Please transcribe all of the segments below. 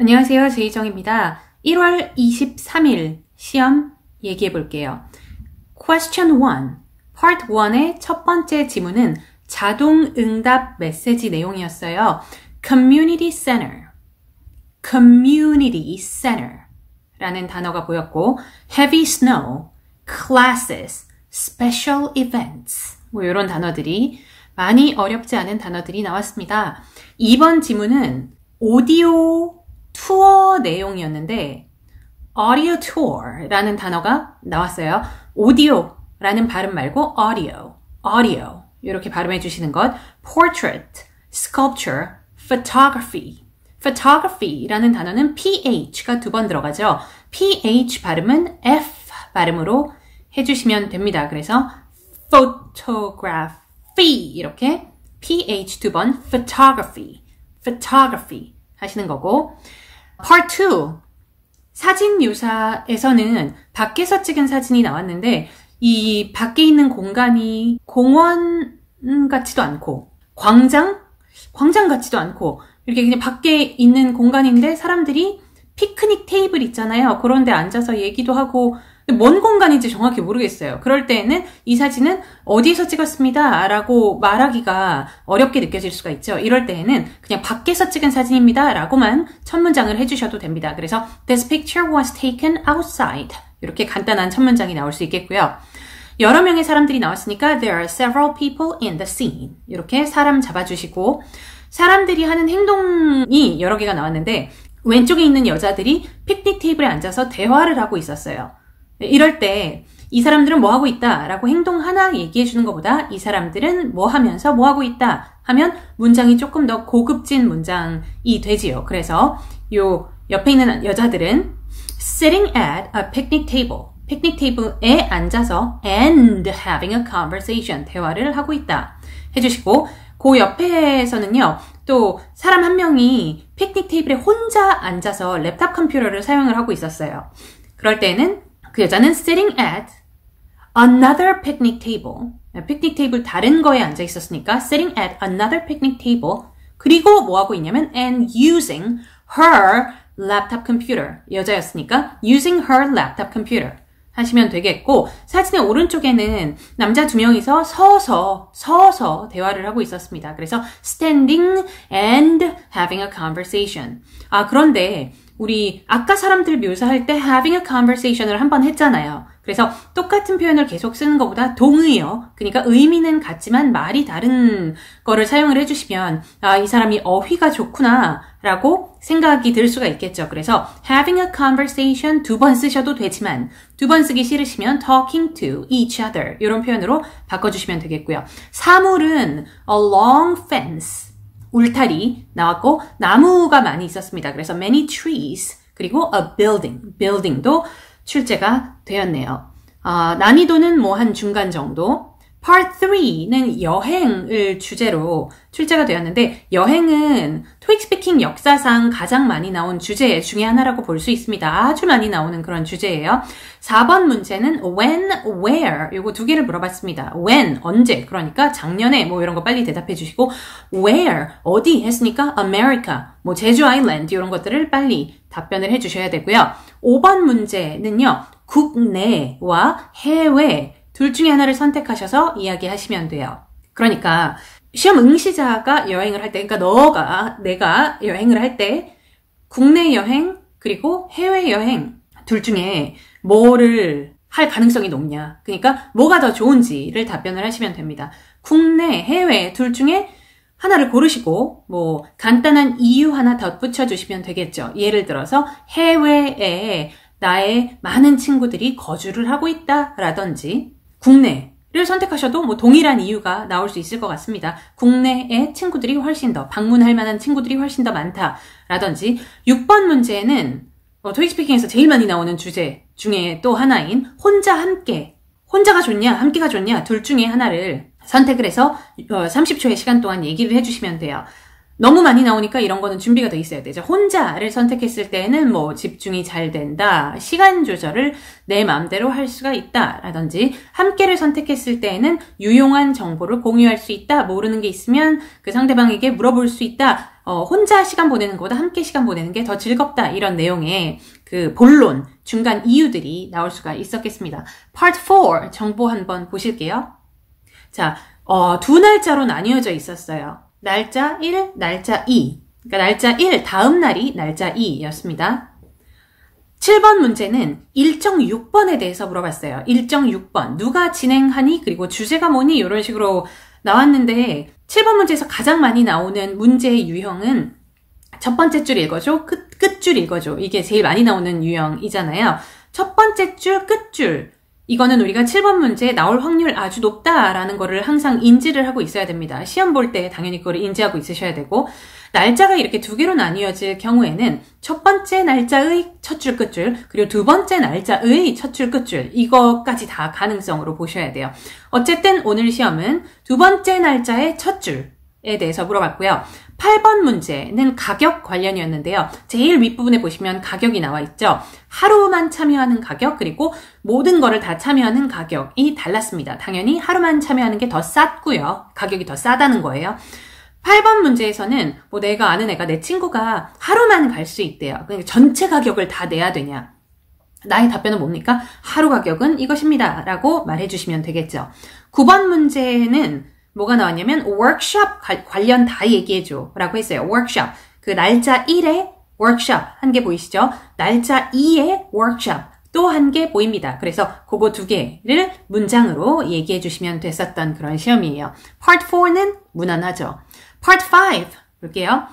안녕하세요. 제이정입니다. 1월 23일 시험 얘기해 볼게요. Question 1. Part 1의 첫 번째 지문은 자동 응답 메시지 내용이었어요. Community Center, Community Center 라는 단어가 보였고 Heavy Snow, Classes, Special Events 뭐 이런 단어들이 많이 어렵지 않은 단어들이 나왔습니다. 2번 지문은 오디오 투어 내용이었는데 audio tour라는 단어가 나왔어요. 오디오라는 발음 말고 audio 이렇게 발음해 주시는 것. portrait, sculpture, photography라는 단어는 ph가 두 번 들어가죠. ph 발음은 f 발음으로 해주시면 됩니다. 그래서 photography 이렇게 ph 두 번 photography 하시는 거고. Part 2. 사진 묘사에서는 밖에서 찍은 사진이 나왔는데 이 밖에 있는 공간이 공원 같지도 않고 광장 같지도 않고 이렇게 그냥 밖에 있는 공간인데 사람들이 피크닉 테이블 있잖아요. 그런 데 앉아서 얘기도 하고 뭔 공간인지 정확히 모르겠어요. 그럴 때에는 이 사진은 어디에서 찍었습니다 라고 말하기가 어렵게 느껴질 수가 있죠. 이럴 때에는 그냥 밖에서 찍은 사진입니다 라고만 첫 문장을 해주셔도 됩니다. 그래서 This picture was taken outside 이렇게 간단한 첫 문장이 나올 수 있겠고요. 여러 명의 사람들이 나왔으니까 There are several people in the scene 이렇게 사람 잡아주시고 사람들이 하는 행동이 여러 개가 나왔는데 왼쪽에 있는 여자들이 피크닉 테이블에 앉아서 대화를 하고 있었어요. 이럴 때 이 사람들은 뭐 하고 있다 라고 행동 하나 얘기해 주는 것보다 이 사람들은 뭐 하면서 뭐 하고 있다 하면 문장이 조금 더 고급진 문장이 되지요. 그래서 요 옆에 있는 여자들은 sitting at a picnic table, 피크닉 테이블에 앉아서 and having a conversation, 대화를 하고 있다 해주시고 그 옆에서는요 또 사람 한 명이 피크닉 테이블에 혼자 앉아서 랩탑 컴퓨터를 사용을 하고 있었어요. 그럴 때는 그 여자는 sitting at another picnic table. 피크닉 테이블 다른 거에 앉아 있었으니까 sitting at another picnic table. 그리고 뭐 하고 있냐면 and using her laptop computer. 여자였으니까 using her laptop computer 하시면 되겠고 사진의 오른쪽에는 남자 두 명이서 서서 대화를 하고 있었습니다. 그래서 standing and having a conversation. 그런데 우리 아까 사람들 묘사할 때 having a conversation을 한번 했잖아요. 그래서 똑같은 표현을 계속 쓰는 것보다 동의어, 그러니까 의미는 같지만 말이 다른 거를 사용을 해주시면 이 사람이 어휘가 좋구나 라고 생각이 들 수가 있겠죠. 그래서 having a conversation 두 번 쓰셔도 되지만 두 번 쓰기 싫으시면 talking to each other 이런 표현으로 바꿔주시면 되겠고요. 사물은 a long fence 울타리 나왔고 나무가 많이 있었습니다. 그래서 many trees 그리고 a building도 출제가 되었네요. 난이도는 뭐 한 중간 정도. Part 3는 여행을 주제로 출제가 되었는데 여행은 토익 스피킹 역사상 가장 많이 나온 주제 중에 하나라고 볼 수 있습니다. 아주 많이 나오는 그런 주제예요. 4번 문제는 when, where 요거 두 개를 물어봤습니다. when, 언제, 그러니까 작년에 뭐 이런 거 빨리 대답해 주시고 where, 어디 했으니까 America, 뭐 제주 아일랜드 이런 것들을 빨리 답변을 해 주셔야 되고요. 5번 문제는요. 국내와 해외 둘 중에 하나를 선택하셔서 이야기하시면 돼요. 그러니까 시험 응시자가 여행을 할 때, 그러니까 내가 여행을 할 때 국내 여행 그리고 해외 여행 둘 중에 뭐를 할 가능성이 높냐. 그러니까 뭐가 더 좋은지를 답변을 하시면 됩니다. 국내, 해외 둘 중에 하나를 고르시고 뭐 간단한 이유 하나 덧붙여 주시면 되겠죠. 예를 들어서 해외에 나의 많은 친구들이 거주를 하고 있다라든지 국내를 선택하셔도 뭐 동일한 이유가 나올 수 있을 것 같습니다. 국내에 친구들이 훨씬 더 방문할 만한 친구들이 훨씬 더 많다라든지 6번 문제는 토익 스피킹에서 제일 많이 나오는 주제 중에 또 하나인 혼자 함께 혼자가 좋냐 함께가 좋냐 둘 중에 하나를 선택을 해서 30초의 시간 동안 얘기를 해주시면 돼요. 너무 많이 나오니까 이런 거는 준비가 돼 있어야 되죠. 혼자를 선택했을 때는 뭐 집중이 잘 된다, 시간 조절을 내 마음대로 할 수가 있다 라든지 함께를 선택했을 때에는 유용한 정보를 공유할 수 있다, 모르는 게 있으면 그 상대방에게 물어볼 수 있다, 혼자 시간 보내는 것보다 함께 시간 보내는 게 더 즐겁다, 이런 내용의 그 본론, 중간 이유들이 나올 수가 있었겠습니다. Part 4 정보 한번 보실게요. 자, 두 날짜로 나뉘어져 있었어요. 날짜 1, 날짜 2. 그러니까 날짜 1 다음 날이 날짜 2였습니다. 7번 문제는 일정 6번에 대해서 물어봤어요. 일정 6번. 누가 진행하니? 그리고 주제가 뭐니? 이런 식으로 나왔는데 7번 문제에서 가장 많이 나오는 문제의 유형은 첫 번째 줄 읽어줘, 끝줄 읽어줘. 이게 제일 많이 나오는 유형이잖아요. 첫 번째 줄, 끝줄. 이거는 우리가 7번 문제에 나올 확률 아주 높다라는 거를 항상 인지를 하고 있어야 됩니다. 시험 볼 때 당연히 그걸 인지하고 있으셔야 되고, 날짜가 이렇게 두 개로 나뉘어질 경우에는 첫 번째 날짜의 첫 줄, 끝줄, 그리고 두 번째 날짜의 첫 줄, 끝줄, 이거까지 다 가능성으로 보셔야 돼요. 어쨌든 오늘 시험은 두 번째 날짜의 첫 줄에 대해서 물어봤고요. 8번 문제는 가격 관련이었는데요. 제일 윗부분에 보시면 가격이 나와 있죠. 하루만 참여하는 가격, 그리고 모든 거를 다 참여하는 가격이 달랐습니다. 당연히 하루만 참여하는 게 더 쌌고요. 가격이 더 싸다는 거예요. 8번 문제에서는 뭐 내가 아는 애가, 내 친구가 하루만 갈 수 있대요. 그러니까 전체 가격을 다 내야 되냐? 나의 답변은 뭡니까? 하루 가격은 이것입니다 라고 말해주시면 되겠죠. 9번 문제는 뭐가 나왔냐면 워크숍 관련 다 얘기해줘 라고 했어요. 워크숍. 그 날짜 1에 워크숍 한 개 보이시죠? 날짜 2에 워크숍 또 한 개 보입니다. 그래서 그거 두 개를 문장으로 얘기해 주시면 됐었던 그런 시험이에요. Part 4는 무난하죠. Part 5 볼게요.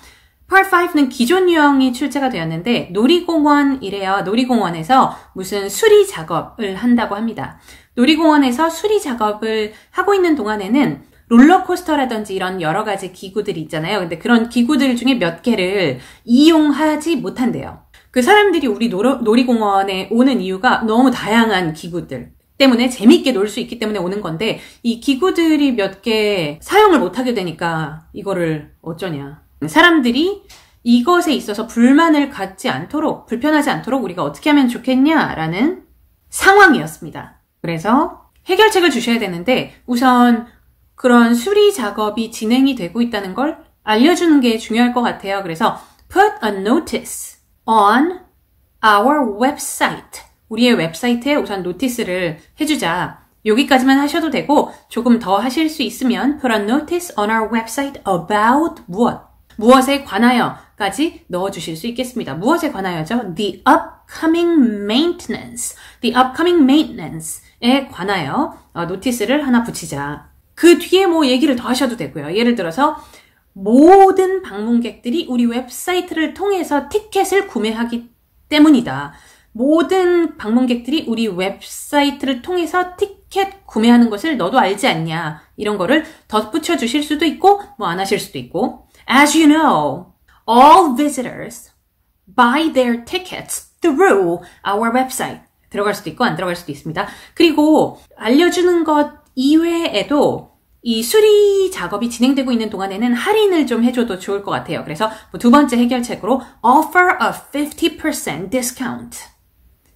Part 5는 기존 유형이 출제가 되었는데 놀이공원이래요. 놀이공원에서 무슨 수리 작업을 한다고 합니다. 놀이공원에서 수리 작업을 하고 있는 동안에는 롤러코스터라든지 이런 여러 가지 기구들이 있잖아요. 근데 그런 기구들 중에 몇 개를 이용하지 못한대요. 그 사람들이 우리 놀이공원에 오는 이유가 너무 다양한 기구들 때문에 재밌게 놀 수 있기 때문에 오는 건데, 이 기구들이 몇 개 사용을 못하게 되니까 이거를 어쩌냐. 사람들이 이것에 있어서 불만을 갖지 않도록, 불편하지 않도록 우리가 어떻게 하면 좋겠냐라는 상황이었습니다. 그래서 해결책을 주셔야 되는데 우선 그런 수리 작업이 진행이 되고 있다는 걸 알려주는 게 중요할 것 같아요. 그래서 put a notice on our website. 우리의 웹사이트에 우선 노티스를 해주자. 여기까지만 하셔도 되고 조금 더 하실 수 있으면 put a notice on our website about 무엇에 관하여까지 넣어주실 수 있겠습니다. 무엇에 관하여죠? The upcoming maintenance에 관하여 노티스를 하나 붙이자. 그 뒤에 뭐 얘기를 더 하셔도 되고요. 예를 들어서 모든 방문객들이 우리 웹사이트를 통해서 티켓을 구매하기 때문이다. 모든 방문객들이 우리 웹사이트를 통해서 티켓 구매하는 것을 너도 알지 않냐. 이런 거를 덧붙여 주실 수도 있고 뭐 안 하실 수도 있고. As you know, all visitors buy their tickets through our website. 들어갈 수도 있고 안 들어갈 수도 있습니다. 그리고 알려주는 것 이외에도 이 수리 작업이 진행되고 있는 동안에는 할인을 좀 해줘도 좋을 것 같아요. 그래서 두 번째 해결책으로 offer a 50% discount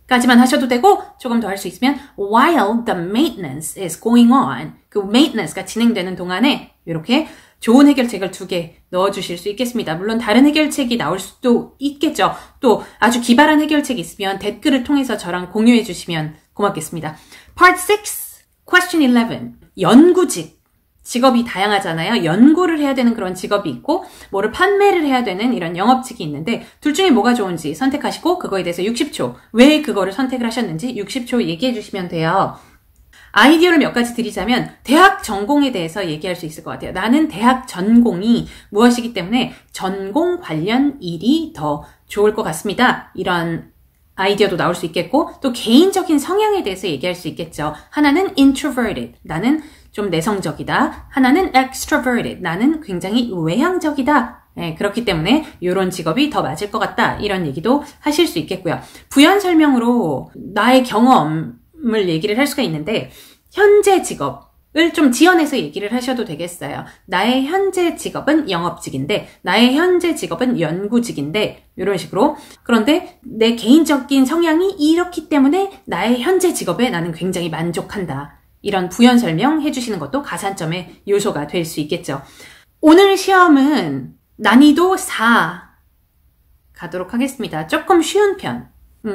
까지만 하셔도 되고 조금 더 할 수 있으면 while the maintenance is going on, 그 maintenance가 진행되는 동안에 이렇게 좋은 해결책을 두 개 넣어주실 수 있겠습니다. 물론 다른 해결책이 나올 수도 있겠죠. 또 아주 기발한 해결책이 있으면 댓글을 통해서 저랑 공유해 주시면 고맙겠습니다. Part 6, Question 11. 연구직. 직업이 다양하잖아요. 연구를 해야 되는 그런 직업이 있고 뭐를 판매를 해야 되는 이런 영업직이 있는데 둘 중에 뭐가 좋은지 선택하시고 그거에 대해서 60초, 왜 그거를 선택을 하셨는지 60초 얘기해 주시면 돼요. 아이디어를 몇 가지 드리자면 대학 전공에 대해서 얘기할 수 있을 것 같아요. 나는 대학 전공이 무엇이기 때문에 전공 관련 일이 더 좋을 것 같습니다. 이런 아이디어도 나올 수 있겠고 또 개인적인 성향에 대해서 얘기할 수 있겠죠. 하나는 introverted, 나는 좀 내성적이다. 하나는 extroverted, 나는 굉장히 외향적이다. 네, 그렇기 때문에 이런 직업이 더 맞을 것 같다. 이런 얘기도 하실 수 있겠고요. 부연 설명으로 나의 경험을 얘기를 할 수가 있는데 현재 직업, 을 좀 지어내서 얘기를 하셔도 되겠어요. 나의 현재 직업은 영업직인데, 나의 현재 직업은 연구직인데, 이런 식으로. 그런데 내 개인적인 성향이 이렇기 때문에 나의 현재 직업에 나는 굉장히 만족한다. 이런 부연 설명 해주시는 것도 가산점의 요소가 될 수 있겠죠. 오늘 시험은 난이도 4 가도록 하겠습니다. 조금 쉬운 편.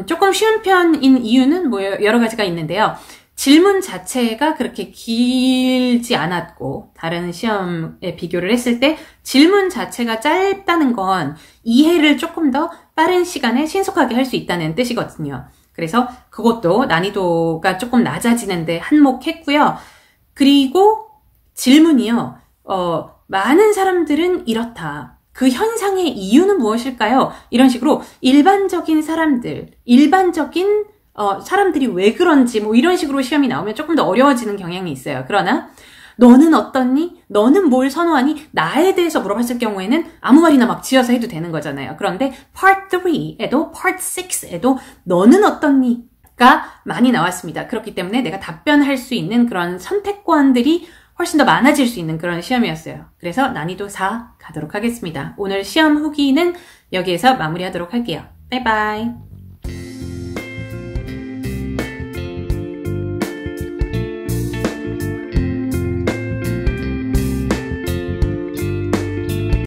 조금 쉬운 편인 이유는 뭐 여러 가지가 있는데요. 질문 자체가 그렇게 길지 않았고 다른 시험에 비교를 했을 때 질문 자체가 짧다는 건 이해를 조금 더 빠른 시간에 신속하게 할 수 있다는 뜻이거든요. 그래서 그것도 난이도가 조금 낮아지는데 한몫했고요. 그리고 질문이요. 많은 사람들은 이렇다. 그 현상의 이유는 무엇일까요? 이런 식으로 일반적인 사람들, 사람들이 왜 그런지 뭐 이런 식으로 시험이 나오면 조금 더 어려워지는 경향이 있어요. 그러나 너는 어떻니? 너는 뭘 선호하니? 나에 대해서 물어봤을 경우에는 아무 말이나 막 지어서 해도 되는 거잖아요. 그런데 Part 3에도 Part 6에도 너는 어떻니? 가 많이 나왔습니다. 그렇기 때문에 내가 답변할 수 있는 그런 선택권들이 훨씬 더 많아질 수 있는 그런 시험이었어요. 그래서 난이도 4 가도록 하겠습니다. 오늘 시험 후기는 여기에서 마무리하도록 할게요. 바이바이.